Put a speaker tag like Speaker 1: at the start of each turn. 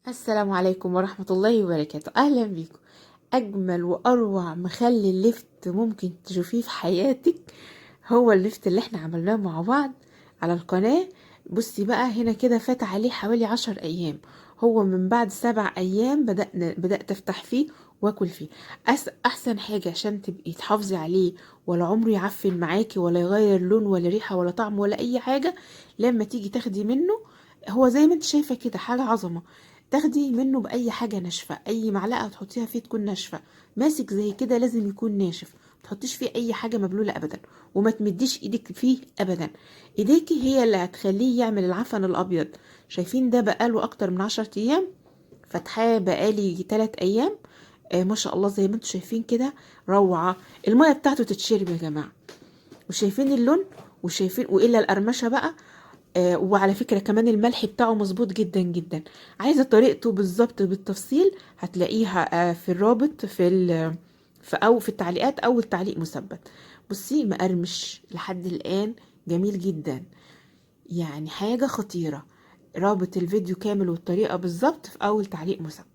Speaker 1: السلام عليكم ورحمة الله وبركاته. أهلا بيكم. أجمل وأروع مخلي الليفت ممكن تشوفيه في حياتك هو الليفت اللي احنا عملناه مع بعض على القناة. بصي بقى هنا كده فات عليه حوالي 10 أيام. هو من بعد 7 أيام بدأت أفتح فيه واكل فيه. أحسن حاجة عشان تبقي تحافظي عليه ولا عمره يعفن معاكي ولا يغير لون ولا ريحة ولا طعم ولا أي حاجة. لما تيجي تاخدي منه، هو زي ما انت شايفة كده حاجة عظمة. تاخدي منه بأي حاجة ناشفة، أي معلقة تحطيها فيه تكون ناشفة. ماسك زي كده لازم يكون ناشف، متحطيش فيه أي حاجة مبلولة أبدا، وما تمديش إيدك فيه أبدا. إيديكي هي اللي هتخليه يعمل العفن الأبيض. شايفين ده بقاله أكتر من 10 أيام، فتحاه بقالي 3 أيام. ما شاء الله زي ما انتوا شايفين كده، روعة. المية بتاعته تتشرب يا جماعة، وشايفين اللون، وشايفين وإلا القرمشة بقى. وعلى فكرة كمان الملح بتاعه مظبوط جدا جدا. عايزة طريقته بالظبط بالتفصيل هتلاقيها في الرابط في التعليقات، أو التعليق مثبت. بصي مقرمش لحد الآن، جميل جدا، يعني حاجة خطيرة. رابط الفيديو كامل والطريقة بالظبط في أول تعليق مثبت.